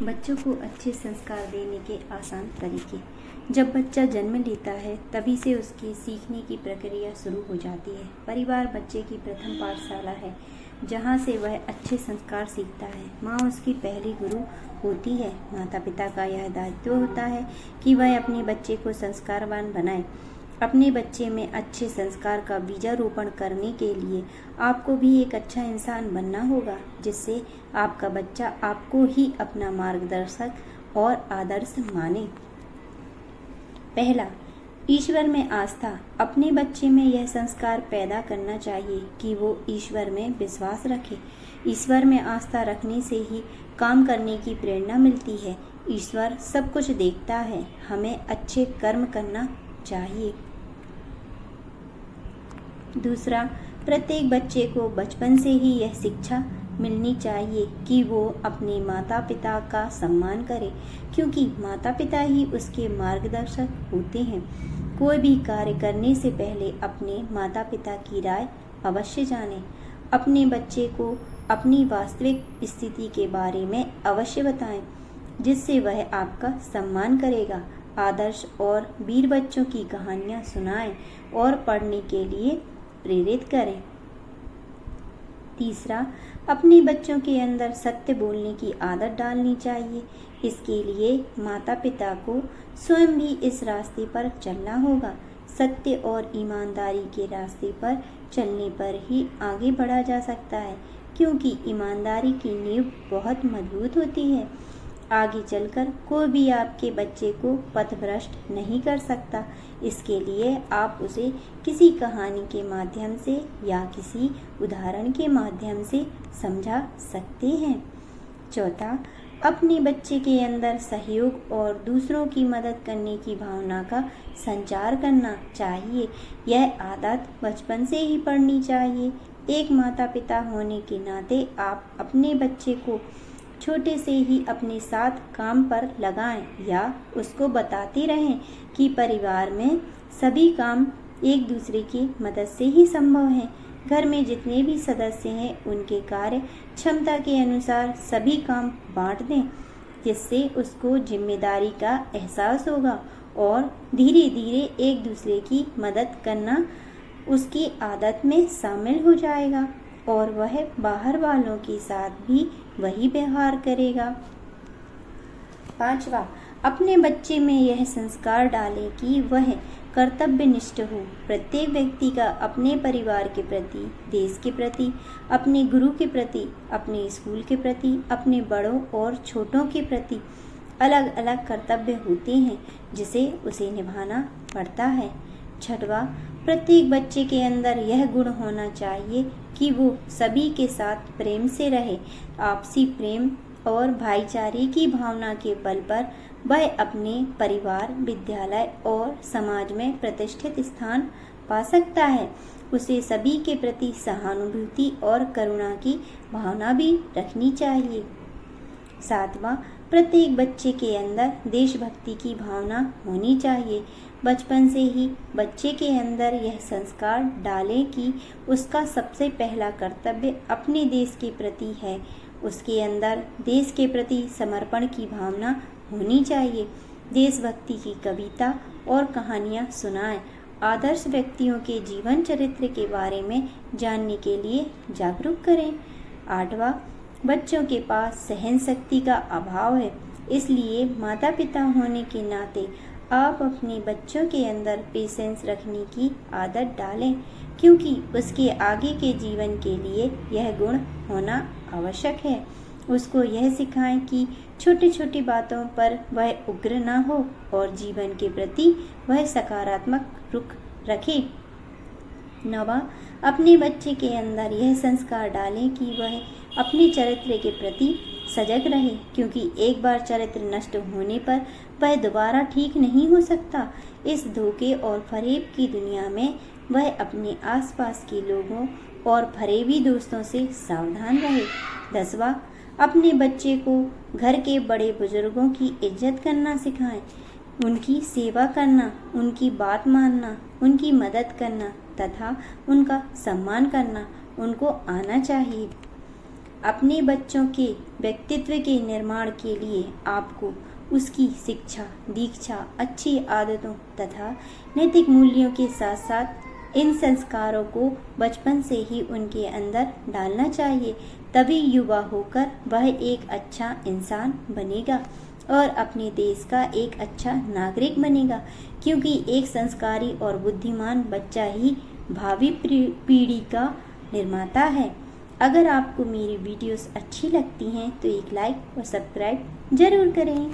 बच्चों को अच्छे संस्कार देने के आसान तरीके। जब बच्चा जन्म लेता है तभी से उसके सीखने की प्रक्रिया शुरू हो जाती है। परिवार बच्चे की प्रथम पाठशाला है जहाँ से वह अच्छे संस्कार सीखता है। माँ उसकी पहली गुरु होती है। माता पिता का यह दायित्व होता है कि वह अपने बच्चे को संस्कारवान बनाए। अपने बच्चे में अच्छे संस्कार का बीजारोपण करने के लिए आपको भी एक अच्छा इंसान बनना होगा, जिससे आपका बच्चा आपको ही अपना मार्गदर्शक और आदर्श माने। पहला, ईश्वर में आस्था। अपने बच्चे में यह संस्कार पैदा करना चाहिए कि वो ईश्वर में विश्वास रखे। ईश्वर में आस्था रखने से ही काम करने की प्रेरणा मिलती है। ईश्वर सब कुछ देखता है, हमें अच्छे कर्म करना चाहिए। दूसरा, प्रत्येक बच्चे को बचपन से ही यह शिक्षा मिलनी चाहिए कि वो अपने माता पिता का सम्मान करे, क्योंकि माता पिता ही उसके मार्गदर्शक होते हैं। कोई भी कार्य करने से पहले अपने माता पिता की राय अवश्य जानें। अपने बच्चे को अपनी वास्तविक स्थिति के बारे में अवश्य बताएं, जिससे वह आपका सम्मान करेगा। आदर्श और वीर बच्चों की कहानियां सुनाएं और पढ़ने के लिए प्रेरित करें। तीसरा, अपने बच्चों के अंदर सत्य बोलने की आदत डालनी चाहिए। इसके लिए माता पिता को स्वयं भी इस रास्ते पर चलना होगा। सत्य और ईमानदारी के रास्ते पर चलने पर ही आगे बढ़ा जा सकता है, क्योंकि ईमानदारी की नींव बहुत मजबूत होती है। आगे चलकर कोई भी आपके बच्चे को पथभ्रष्ट नहीं कर सकता। इसके लिए आप उसे किसी कहानी के माध्यम से या किसी उदाहरण के माध्यम से समझा सकते हैं। चौथा, अपने बच्चे के अंदर सहयोग और दूसरों की मदद करने की भावना का संचार करना चाहिए। यह आदत बचपन से ही पड़नी चाहिए। एक माता पिता होने के नाते आप अपने बच्चे को छोटे से ही अपने साथ काम पर लगाएं या उसको बताते रहें कि परिवार में सभी काम एक दूसरे की मदद से ही संभव है। घर में जितने भी सदस्य हैं उनके कार्य क्षमता के अनुसार सभी काम बांट दें, जिससे उसको जिम्मेदारी का एहसास होगा और धीरे धीरे एक दूसरे की मदद करना उसकी आदत में शामिल हो जाएगा और वह बाहर वालों के साथ भी वही व्यवहार करेगा। पांचवा, अपने बच्चे में यह संस्कार डालें कि वह कर्तव्यनिष्ठ हो। प्रत्येक व्यक्ति का अपने परिवार के प्रति, देश के प्रति, अपने गुरु के प्रति, अपने स्कूल के प्रति, अपने बड़ों और छोटों के प्रति अलग अलग कर्तव्य होते हैं, जिसे उसे निभाना पड़ता है। छठवां, प्रत्येक बच्चे के अंदर यह गुण होना चाहिए कि वो सभी के साथ प्रेम से रहे। आपसी प्रेम और भाईचारे की भावना के बल पर वह अपने परिवार, विद्यालय और समाज में प्रतिष्ठित स्थान पा सकता है। उसे सभी के प्रति सहानुभूति और करुणा की भावना भी रखनी चाहिए। सातवां, प्रत्येक बच्चे के अंदर देशभक्ति की भावना होनी चाहिए। बचपन से ही बच्चे के अंदर यह संस्कार डालें कि उसका सबसे पहला कर्तव्य अपने देश के प्रति है। उसके अंदर देश के प्रति समर्पण की भावना होनी चाहिए। देशभक्ति की कविता और कहानियाँ सुनाएं। आदर्श व्यक्तियों के जीवन चरित्र के बारे में जानने के लिए जागरूक करें। आठवां, बच्चों के पास सहन शक्ति का अभाव है, इसलिए माता पिता होने के नाते आप अपने बच्चों के अंदर पेशेंस रखने की आदत डालें, क्योंकि उसके आगे के जीवन के लिए यह गुण होना आवश्यक है। उसको यह सिखाएं कि छोटी छोटी बातों पर वह उग्र ना हो और जीवन के प्रति वह सकारात्मक रुख रखे। नवा, अपने बच्चे के अंदर यह संस्कार डालें कि वह अपने चरित्र के प्रति सजग रहे, क्योंकि एक बार चरित्र नष्ट होने पर वह दोबारा ठीक नहीं हो सकता। इस धोखे और फरेब की दुनिया में वह अपने आसपास के लोगों और फरेबी दोस्तों से सावधान रहे। 10वां, अपने बच्चे को घर के बड़े बुजुर्गों की इज्जत करना सिखाएं। उनकी सेवा करना, उनकी बात मानना, उनकी मदद करना तथा उनका सम्मान करना उनको आना चाहिए। अपने बच्चों के व्यक्तित्व के निर्माण के लिए आपको उसकी शिक्षा, दीक्षा, अच्छी आदतों तथा नैतिक मूल्यों के साथ साथ इन संस्कारों को बचपन से ही उनके अंदर डालना चाहिए। तभी युवा होकर वह एक अच्छा इंसान बनेगा और अपने देश का एक अच्छा नागरिक बनेगा, क्योंकि एक संस्कारी और बुद्धिमान बच्चा ही भावी पीढ़ी का निर्माता है। अगर आपको मेरी वीडियोस अच्छी लगती हैं तो एक लाइक और सब्सक्राइब जरूर करें।